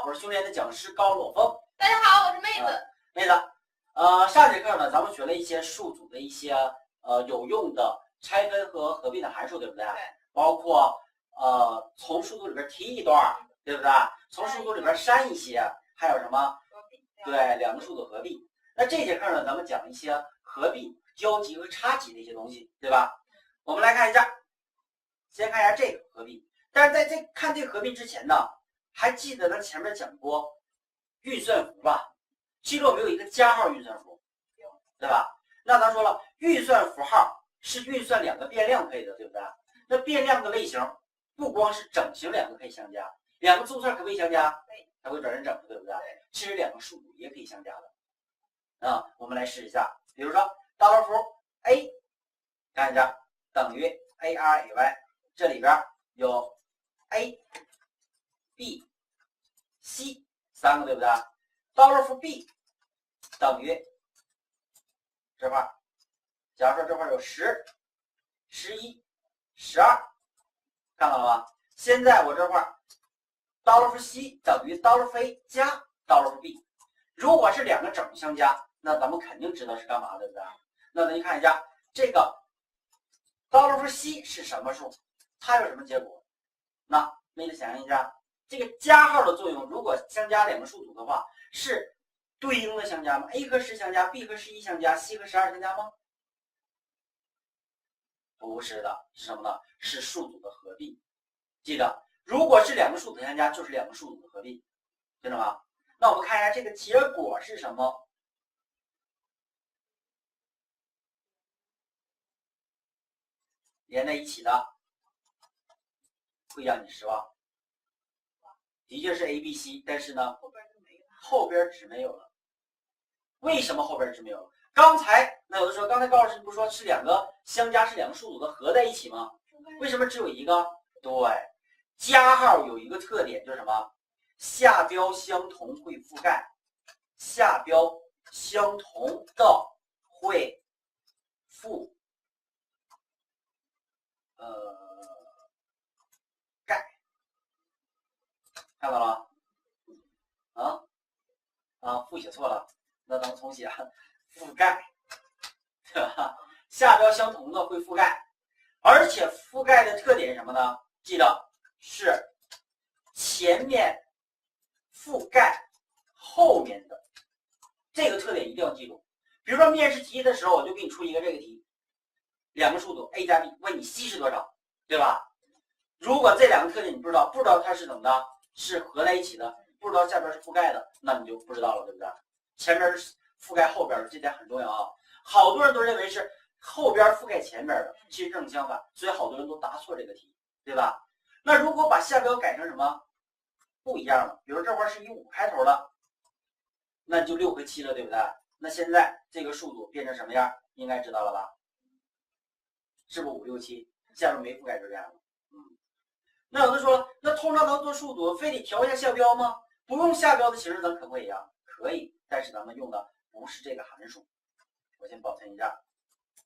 好，我是兄弟的讲师高裸峰。大家好，我是妹子。妹子，上节课呢，咱们学了一些数组的一些有用的拆分和合并的函数，对不对？对。包括从数组里边提一段，对不对？从数组里边删一些，还有什么？对，两个数组合并。那这节课呢，咱们讲一些合并、交集和差集的一些东西，对吧？我们来看一下，先看一下这个合并。但是在看这个合并之前呢，还记得咱前面讲过运算符吧？记住没有一个加号运算符，对吧？那咱说了，运算符号是运算两个变量可以的，对不对？那变量的类型不光是整形两个可以相加，两个字符串可不可以相加？它会转成整数，对不对？其实两个数组也可以相加的。我们来试一下，比如说大老符 a， 看一下等于 ARAY， 这里边有 A、B、C 三个，对不对？大老符 b 等于这块，假如说这块有10、11、12，看到了吗？现在我这块大老符 c 等于大老符 a 加大老符 b， 如果是两个整相加，那咱们肯定知道是干嘛，对不对？那咱就看一下这个大老符 c 是什么数，它有什么结果？那妹子想象一下，这个加号的作用，如果相加两个数组的话，是对应的相加吗 ？A 和10相加 ，B 和11相加 ，C 和12相加吗？不是的，是什么呢？是数组的合并。记得，如果是两个数组相加，就是两个数组的合并，知道吗？那我们看一下这个结果是什么？连在一起的，会让你失望。的确是 A、B、C， 但是呢，后边值没有了。为什么后边值没有了？刚才那有的说，刚才高老师不是说是两个相加是两个数组的合在一起吗？为什么只有一个？对，加号有一个特点，就是什么？下标相同会覆盖，下标相同的会盖，看到了吗？复写错了，那咱们重写，覆盖，对吧？下标相同的会覆盖，而且覆盖的特点是什么呢？记得是前面覆盖后面的，这个特点一定要记住。比如说面试题的时候，我就给你出一个这个题，两个数组 a 加 b， 问你 c 是多少，对吧？如果这两个特点你不知道它是怎么的，是合在一起的，不知道下边是覆盖的，那你就不知道了，对不对？前面是覆盖后边的，这点很重要啊。好多人都认为是后边覆盖前边的，其实正相反，所以好多人都答错这个题，对吧？那如果把下标改成什么不一样了，比如这块是以5开头的，那就6和7了，对不对？那现在这个数组变成什么样？应该知道了吧？是不是5、6、7？下边没覆盖就这样了。那有的说，那通常咱做数组非得调一下下标吗？不用下标的形式咱可不可以啊？可以，但是咱们用的不是这个函数。我先保存一下，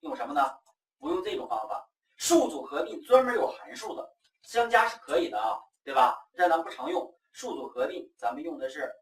用什么呢？不用这种方法。数组合并专门有函数的，相加是可以的啊，对吧？但咱不常用。数组合并咱们用的是，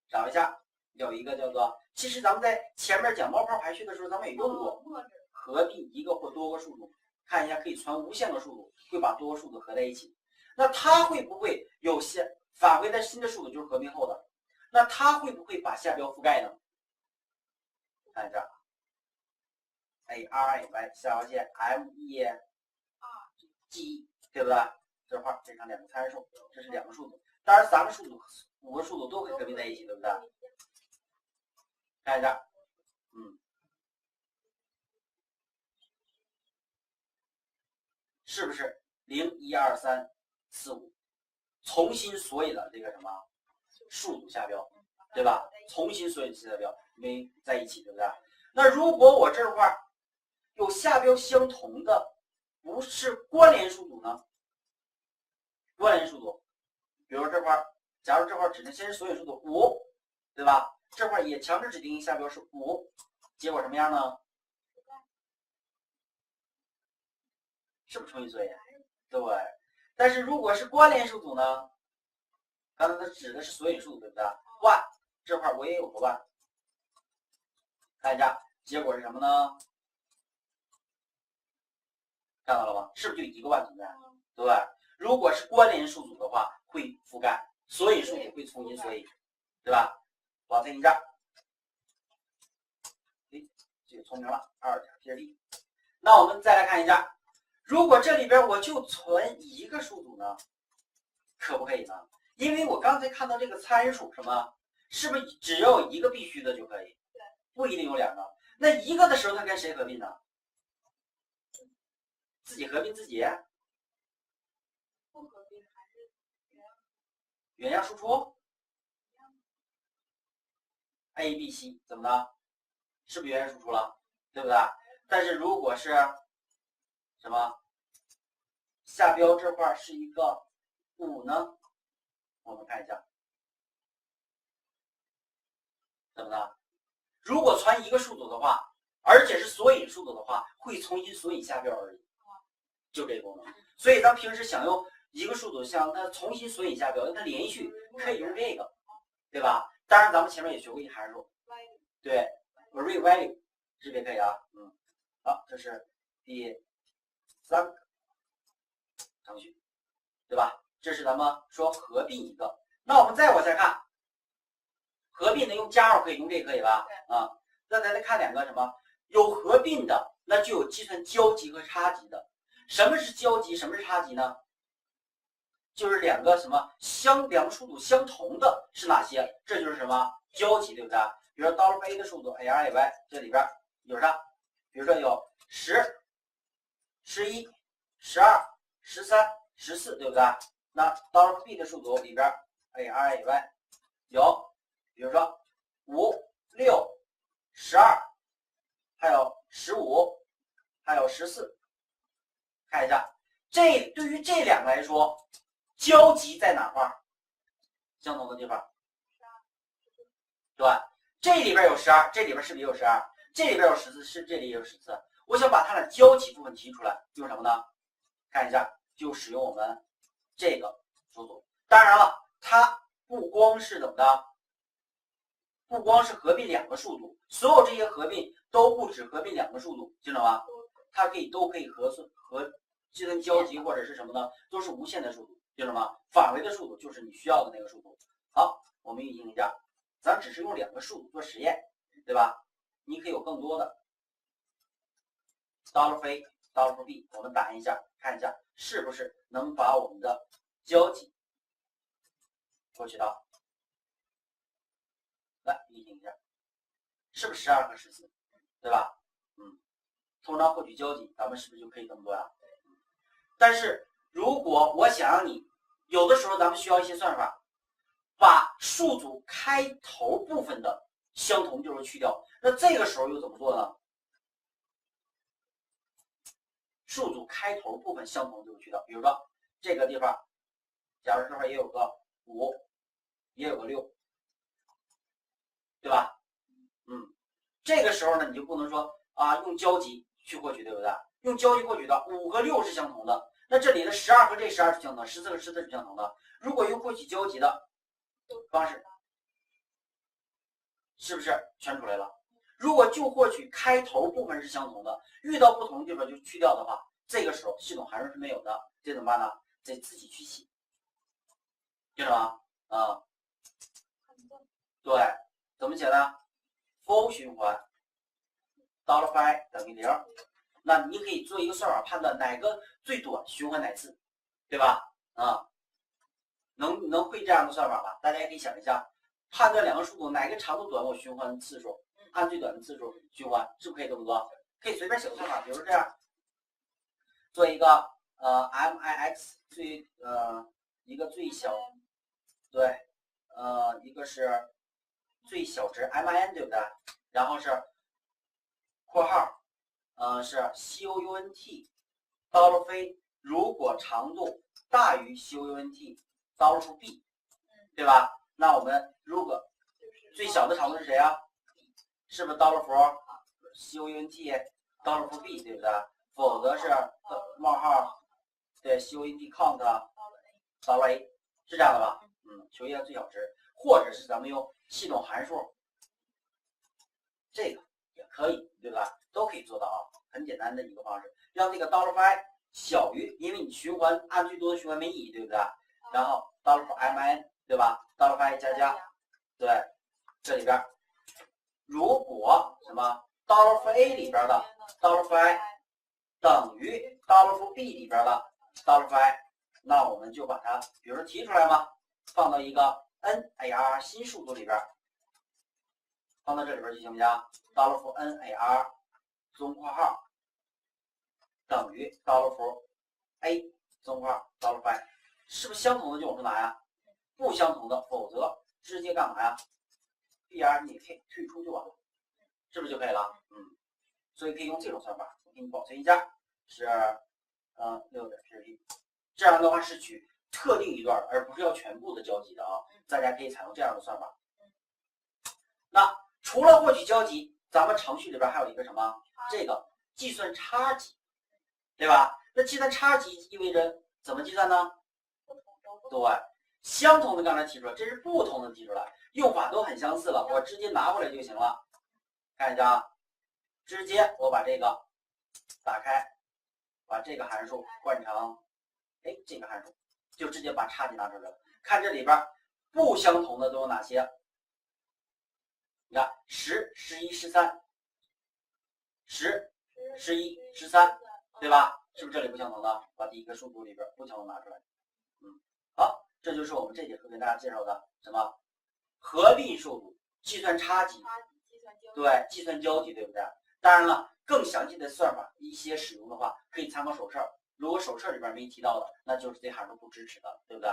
找一下，有一个叫做，其实咱们在前面讲冒泡排序的时候，咱们也用过合并一个或多个数组，看一下可以传无限个数组，会把多个数组合在一起。那它会不会有些返回在新的数组，就是合并后的？那它会不会把下标覆盖呢？看一下 ，ARAY 下划线 MEG， 对不对？这块变成两个参数，这是两个数组。当然3个数组、5个数组都可以合并在一起，对不对？看一下，是不是0、1、2、3、4、5？重新索引了这个什么数组下标，对吧？重新索引下标没在一起，对不对？那如果我这块有下标相同的，不是关联数组呢？关联数组，比如这块，假如这块指定先是索引数组5，对吧？这块也强制指定下标是5，结果什么样呢？是不是重新索引？对。但是如果是关联数组呢？刚才它指的是索引数组，对不对 ？one 这块我也有个 one， 看一下结果是什么呢？看到了吗？是不是就一个 one 存在？对，如果是关联数组的话，会覆盖；索引数组会重新索引，对吧？往前一站，这个聪明了，2点 PhD。那我们再来看一下，如果这里边我就存一个数组呢，可不可以呢？因为我刚才看到这个参数什么，是不是只要有一个必须的就可以？对，不一定有两个。那一个的时候，它跟谁合并呢？自己合并自己。不合并还是原样输出 A B C 怎么的？是不是原样输出了？对不对？但是如果是什么下标这块是一个5呢？我们看一下怎么的？如果传一个数组的话，而且是索引数组的话，会重新索引下标而已，就这个功能。所以咱平时想用一个数组，像它重新索引下标，它连续可以用这个，对吧？当然咱们前面也学过一函数，对 ，array value 这边可以啊，好，这是第3个程序，对吧？这是咱们说合并一个。那我们再往下看，合并的用加号可以，用这个可以吧？啊，那咱再看两个什么？有合并的，那就有计算交集和差集的。什么是交集？什么是差集呢？就是两个什么两个数组相同的是哪些？这就是什么交集，对不对？比如说 $A 的数组 $ARAY 这里边有啥？比如说有10、11、12、13、14，对不对？那 $B 的数组里边 $ARAY 有，比如说5、6、12，还有15，还有14。看一下，对于这两个来说，交集在哪块？相同的地方，对，这里边有12，这里边是不是也有12？这里边有14，是这里也有14。我想把它的交集部分提出来，用什么呢？看一下，就使用我们这个数组。当然了，它不光是怎么的，不光是合并两个数组，所有这些合并都不止合并两个数组，听懂吗？它都可以和计算交集或者是什么呢？都是无限的数组，听懂吗？返回的数组就是你需要的那个数组。好，我们运行一下，咱只是用两个数组做实验，对吧？你可以有更多的$A、$B， 我们打一下，看一下是不是能把我们的交集获取到。来运行一下，是不是12和14，对吧？通常获取交集，咱们是不是就可以这么做呀？但是如果我想让你，有的时候咱们需要一些算法，把数组开头部分的相同就是去掉，那这个时候又怎么做呢？数组开头部分相同就是去掉，比如说这个地方，假如这块也有个5，也有个6，对吧？这个时候呢，你就不能说啊用交集去获取，对不对？用交集获取的5和6是相同的，那这里的12和这12是相同的，14和14是相同的。如果用获取交集的方式，是不是全出来了？如果就获取开头部分是相同的，遇到不同的地方就去掉的话，这个时候系统函数是没有的，这怎么办呢？得自己去写，听懂吗？对，怎么写呢 ？for 循环$phi 等于0，那你可以做一个算法判断哪个最短，循环哪次，对吧？能会这样的算法吧？大家也可以想一下，判断两个数组哪个长度短，我循环次数按最短的次数循环，是不是可以这么做？可以随便写个算法，比如这样，做一个MIX 一个最小，对，一个是最小值 MIN， 对不对？然后是括号，是 COUNT $如果长度大于 COUNT $B， 对吧？那我们如果最小的长度是谁啊？是不是$for COUNT $B， 对不对？否则是冒号，对 COUNT count $A， 是这样的吧？求 e 的最小值，或者是咱们用系统函数，这个也可以，对吧？都可以做到啊，很简单的一个方式，让这个 $i 小于，因为你循环按最多的循环没意义，对不对？然后 $min 对吧？$i 加，对，这里边如果什么$a 里边的$i 等于$b 里边的$i，那我们就把它，比如说提出来嘛，放到一个 NAR 新数组里边，放到这里边就行不行？$NAR 中括号等于$a 中括号$5，是不是相同的就往出拿呀？不相同的，否则直接干嘛呀 ？BR 你可以退出就完了，是不是就可以了？所以可以用这种算法，我给你保存一下，是6.71，这样的话是取特定一段，而不是要全部的交集的啊。大家可以采用这样的算法。那除了获取交集，咱们程序里边还有一个什么？这个计算差集，对吧？那计算差集意味着怎么计算呢？对，相同的刚才提出来，这是不同的提出来，用法都很相似了，我直接拿过来就行了。看一下啊，直接我把这个打开，把这个函数换成这个函数，就直接把差集拿出来了。看这里边不相同的都有哪些？你看10、11、13、10、11、13，对吧？是不是这里不相同的？把第一个数组里边不相同拿出来。好，这就是我们这节课给大家介绍的什么合并数组、计算差集，对，计算交集，对不对？当然了，更详细的算法一些使用的话，可以参考手册。如果手册里边没提到的，那就是这函数不支持的，对不对？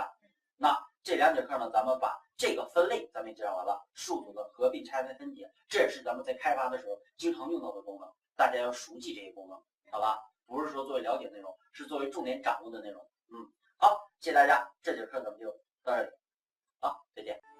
那这2节课呢，咱们把这个分类咱们也介绍完了，数组的合并、拆分、分解，这也是咱们在开发的时候经常用到的功能，大家要熟记这些功能，好吧？不是说作为了解内容，是作为重点掌握的内容。好，谢谢大家，这节课咱们就到这里，好，再见。